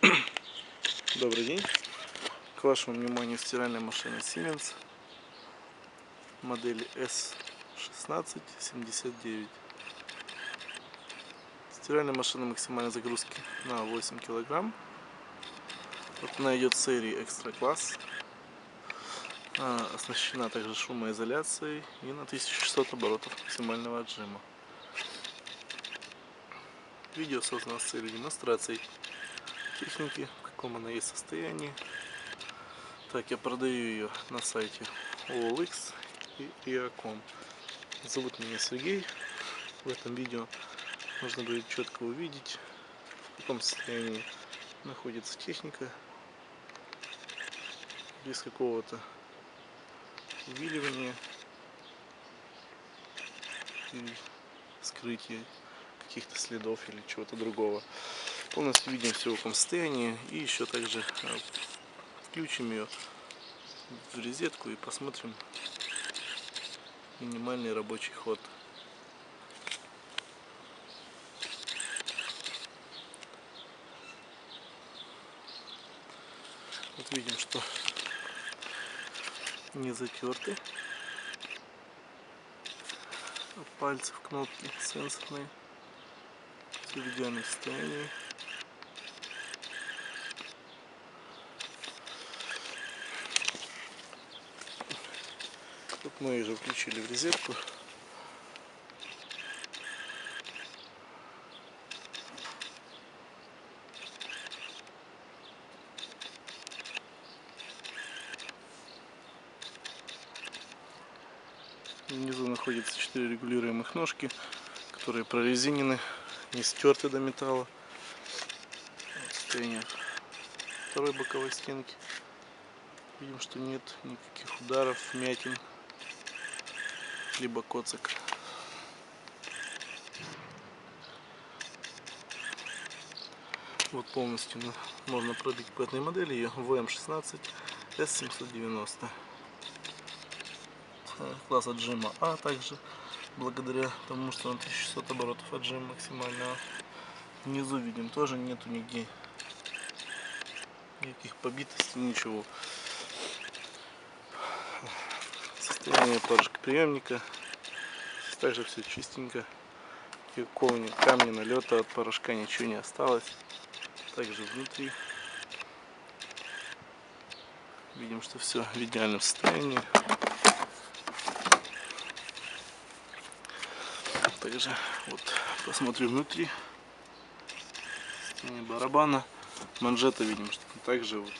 Добрый день! К вашему вниманию стиральная машина Siemens модели S1679. Стиральная машина максимальной загрузки на 8 килограмм. Вот она идет в серии Extra Class. Оснащена также шумоизоляцией и на 1600 оборотов максимального отжима. Видео создано с целью демонстрации техники, в каком она есть состоянии. Так, я продаю ее на сайте OLX и Eacom. Зовут меня Сергей. В этом видео можно будет четко увидеть, в каком состоянии находится техника, без какого-то увиливания или скрытия каких-то следов или чего-то другого. Полностью видим все в каком состоянии, и еще также включим ее в розетку и посмотрим минимальный рабочий ход. Вот видим, что не затерты от пальцев кнопки сенсорные, все в идеальном состоянии. Вот мы ее уже включили в розетку. Внизу находятся 4 регулируемых ножки, которые прорезинены, не стерты до металла. Вот состояние второй боковой стенки. Видим, что нет никаких ударов, вмятин, либо коцок. Вот полностью можно пробить по этой модели ее VM16 S790. Класс отжима А, также благодаря тому, что на 1600 оборотов отжим максимального. Внизу видим, тоже нету нигде никаких побитостей, ничего. Состояние пружек приемника, также все чистенько, никакого камня, налета от порошка ничего не осталось. Также внутри видим, что все в идеальном состоянии. Также вот посмотрим внутри состояние барабана, манжета, видим, что также вот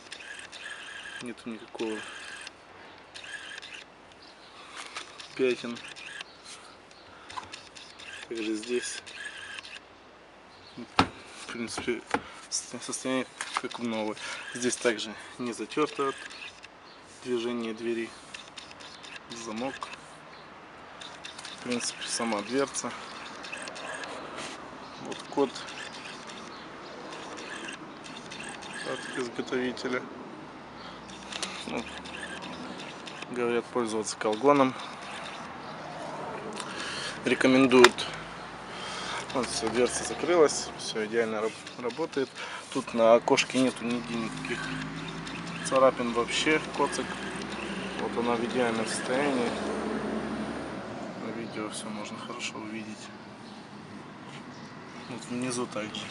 нету никакого пятен. Также здесь, в принципе, состояние как новое. Здесь также не затерто от движения двери, замок, в принципе, сама дверца. Вот код от изготовителя. Ну, говорят, пользоваться колгоном. Рекомендуют. Вот все, дверца закрылась, все идеально работает. Тут на окошке нету нигде никаких царапин вообще, коцок. Вот она в идеальном состоянии. На видео все можно хорошо увидеть. Вот внизу также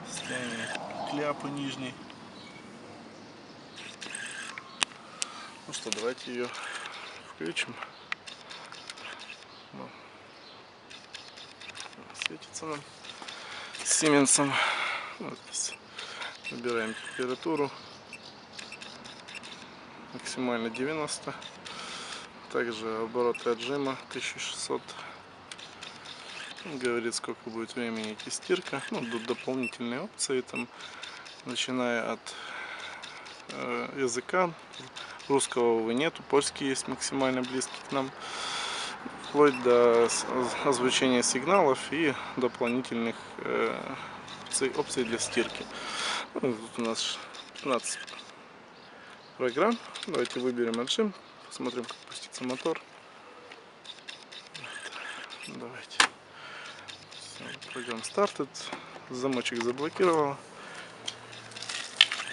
состояние кляпы нижней. Ну что, давайте ее включим. Ну, светится нам Сименсом. Вот здесь выбираем температуру. Максимально 90. Также обороты отжима 1600. Говорит, сколько будет времени идти стирка. Ну, тут дополнительные опции, там, начиная от языка. Русского, увы, нету, польский есть максимально близкий к нам. Вплоть до озвучения сигналов и дополнительных опций для стирки. Ну, тут у нас 15 программ. Давайте выберем отжим, посмотрим, как пустится мотор. Вот. Давайте. Все, программа стартит. Замочек заблокировал.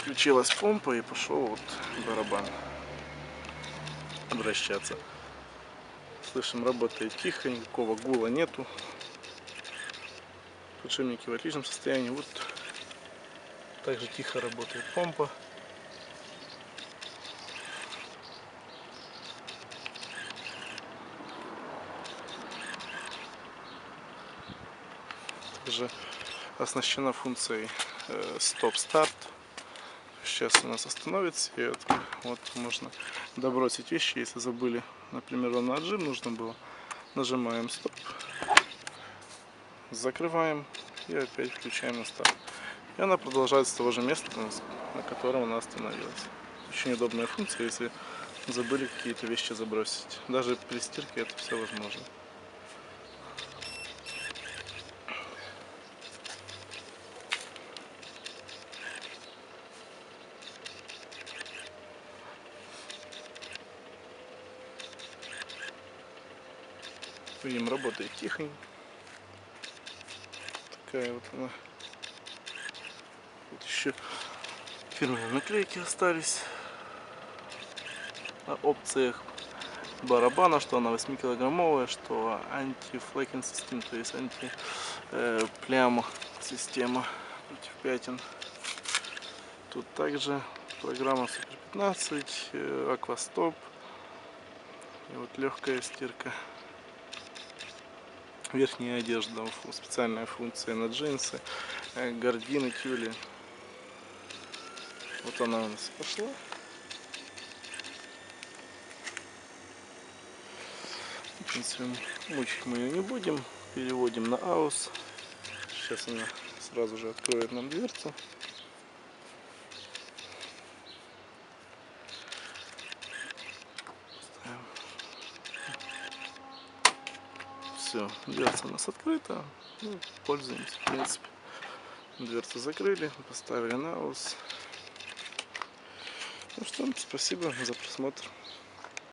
Включилась помпа и пошел вот барабан вращаться. Слышим, работает тихо, никакого гула нету. Подшипники в отличном состоянии. Вот также тихо работает помпа. Также оснащена функцией стоп-старт. Сейчас у нас остановится, и вот можно добросить вещи, если забыли, например, вам на отжим нужно было. Нажимаем стоп, закрываем и опять включаем на старт. И она продолжает с того же места, на котором она остановилась. Очень удобная функция, если забыли какие-то вещи забросить. Даже при стирке это все возможно. Видим, работает тихонько. Такая вот она. Тут еще фирменные наклейки остались о опциях барабана, что она 8-килограммовая, что анти-флекинг система, то есть анти-плям система против пятен. Тут также программа Супер 15, Аквастоп и вот легкая стирка. Верхняя одежда, специальная функция на джинсы, гардины, тюли. Вот она у нас пошла. В принципе, мучить мы ее не будем. Переводим на AUX. Сейчас она сразу же откроет нам дверцу. Все, дверца у нас открыта. Ну, пользуемся, в принципе. Дверцу закрыли, поставили на AUX. Ну что, спасибо за просмотр.